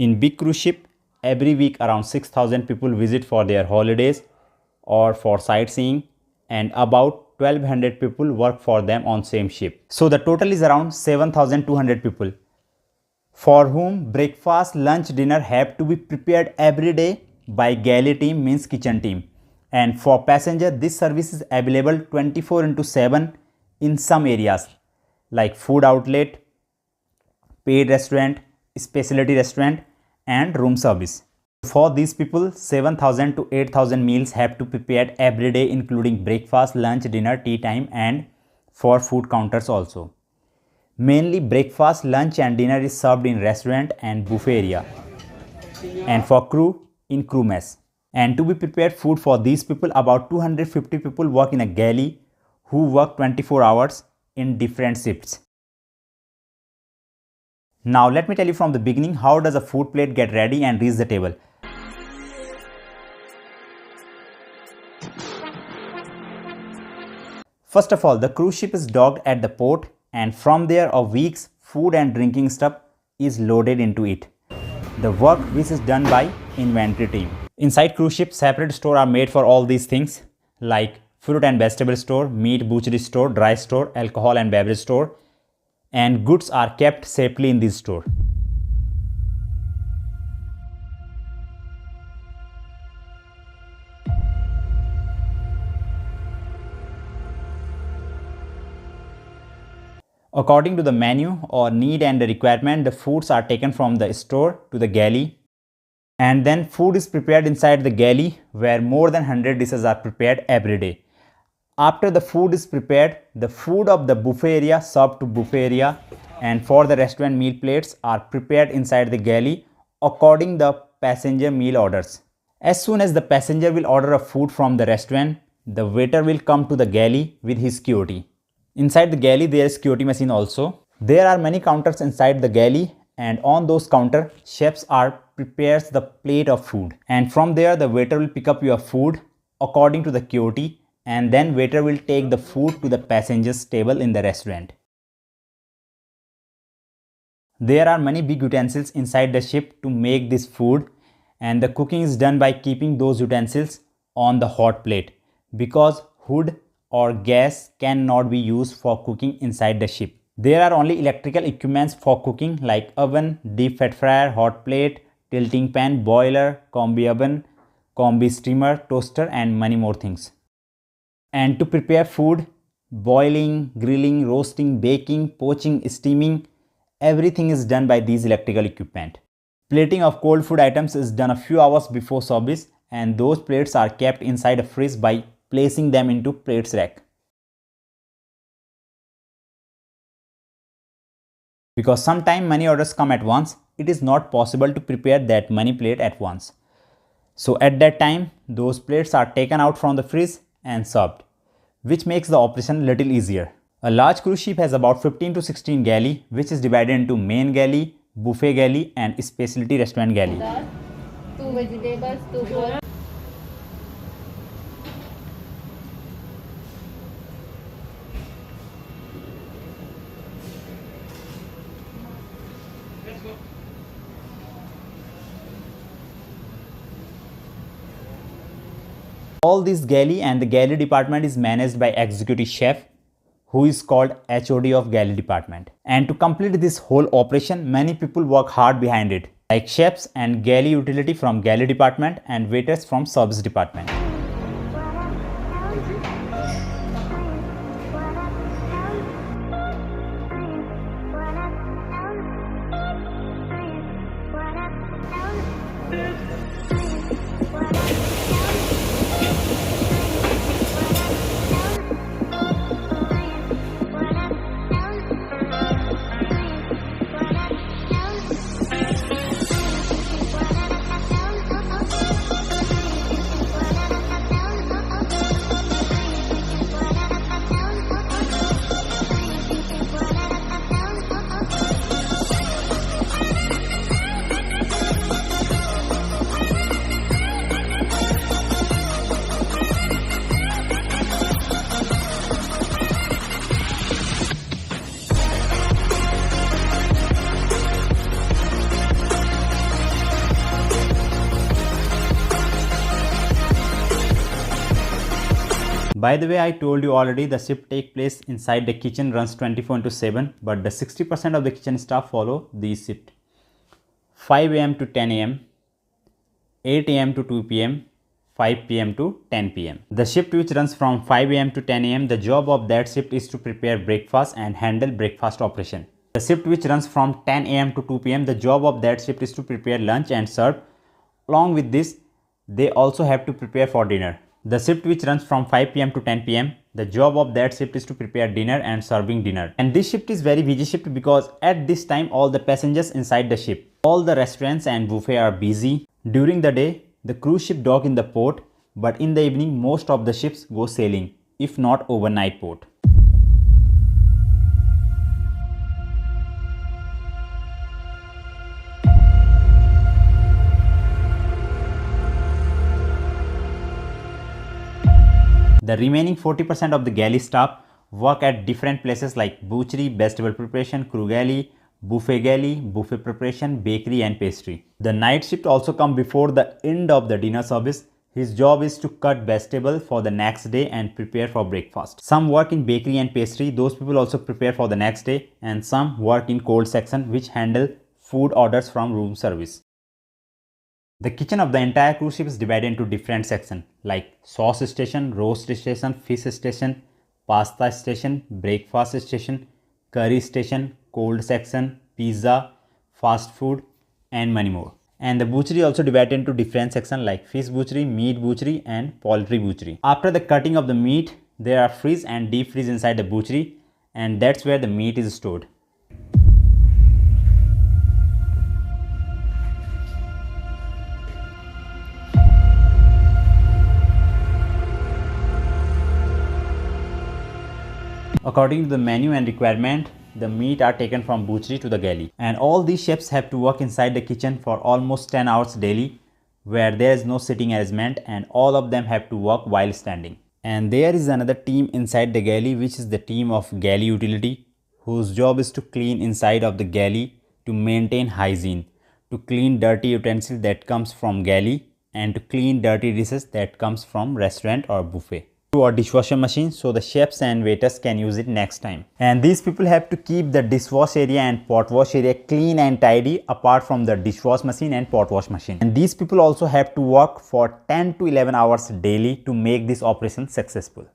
In big cruise ship, every week around 6,000 people visit for their holidays or for sightseeing, and about 1,200 people work for them on same ship. So the total is around 7,200 people, for whom breakfast, lunch, dinner have to be prepared every day by galley team, means kitchen team. And for passenger, this service is available 24/7 in some areas like food outlet, paid restaurant, specialty restaurant and room service. For these people, 7,000 to 8,000 meals have to be prepared every day, including breakfast, lunch, dinner, tea time, and for food counters also. Mainly breakfast, lunch and dinner is served in restaurant and buffet area, and for crew in crew mess. And to be prepared food for these people, about 250 people work in a galley who work 24 hours in different shifts. Now let me tell you from the beginning, how does a food plate get ready and reach the table. First of all, the cruise ship is docked at the port, and from there a week's food and drinking stuff is loaded into it. The work which is done by inventory team. Inside cruise ship, separate store are made for all these things like fruit and vegetable store, meat butchery store, dry store, alcohol and beverage store, and goods are kept safely in this store. According to the menu or need and the requirement, the foods are taken from the store to the galley, and then food is prepared inside the galley where more than 100 dishes are prepared every day. After the food is prepared, the food of the buffet area served to buffet area, and for the restaurant meal plates are prepared inside the galley according the passenger meal orders. As soon as the passenger will order a food from the restaurant, the waiter will come to the galley with his security. Inside the galley there is security machine also. There are many counters inside the galley, and on those counter chefs prepares the plate of food, and from there the waiter will pick up your food according to the QT, and then waiter will take the food to the passenger's table in the restaurant. There are many big utensils inside the ship to make this food, and the cooking is done by keeping those utensils on the hot plate, because wood or gas cannot be used for cooking inside the ship. There are only electrical equipments for cooking like oven, deep fat fryer, hot plate, tilting pan, boiler, combi oven, combi steamer, toaster and many more things. And to prepare food, boiling, grilling, roasting, baking, poaching, steaming, everything is done by these electrical equipment. Plating of cold food items is done a few hours before service, and those plates are kept inside a fridge by placing them into plates rack. Because sometimes many orders come at once, it is not possible to prepare that many plate at once. So at that time, those plates are taken out from the fridge and served, which makes the operation little easier. A large cruise ship has about 15 to 16 galley, which is divided into main galley, buffet galley and specialty restaurant galley. 2 vegetables, 2 pork. All this galley and the galley department is managed by executive chef, who is called HOD of galley department. And to complete this whole operation, many people work hard behind it, like chefs and galley utility from galley department and waiters from service department. By the way, I told you already the shift take place inside the kitchen, runs 24/7, but the 60% of the kitchen staff follow these shift. 5 a.m. to 10 a.m., 8 a.m. to 2 p.m., 5 p.m. to 10 p.m. The shift which runs from 5 a.m. to 10 a.m., the job of that shift is to prepare breakfast and handle breakfast operation. The shift which runs from 10 a.m. to 2 p.m., the job of that shift is to prepare lunch and serve. Along with this, they also have to prepare for dinner. The shift which runs from 5 p.m. to 10 p.m., the job of that shift is to prepare dinner and serving dinner. And this shift is very busy shift because at this time all the passengers inside the ship, all the restaurants and buffet are busy. During the day, the cruise ship dock in the port, but in the evening most of the ships go sailing, if not overnight port. The remaining 40% of the galley staff work at different places like butchery, vegetable preparation, crew galley, buffet preparation, bakery and pastry. The night shift also come before the end of the dinner service. His job is to cut vegetable for the next day and prepare for breakfast. Some work in bakery and pastry, those people also prepare for the next day, and some work in cold section which handle food orders from room service. The kitchen of the entire cruise ship is divided into different sections like sauce station, roast station, fish station, pasta station, breakfast station, curry station, cold section, pizza, fast food and many more. And the butchery also divided into different sections like fish butchery, meat butchery and poultry butchery. After the cutting of the meat, there are freeze and deep freeze inside the butchery, and that's where the meat is stored. According to the menu and requirement, the meat are taken from butchery to the galley. And all these chefs have to work inside the kitchen for almost 10 hours daily, where there is no sitting arrangement, and all of them have to work while standing. And there is another team inside the galley, which is the team of Galley Utility, whose job is to clean inside of the galley to maintain hygiene, to clean dirty utensils that comes from galley, and to clean dirty dishes that comes from restaurant or buffet. Or dishwasher machine, so the chefs and waiters can use it next time. And these people have to keep the dishwash area and pot wash area clean and tidy apart from the dishwash machine and pot wash machine. And these people also have to work for 10 to 11 hours daily to make this operation successful.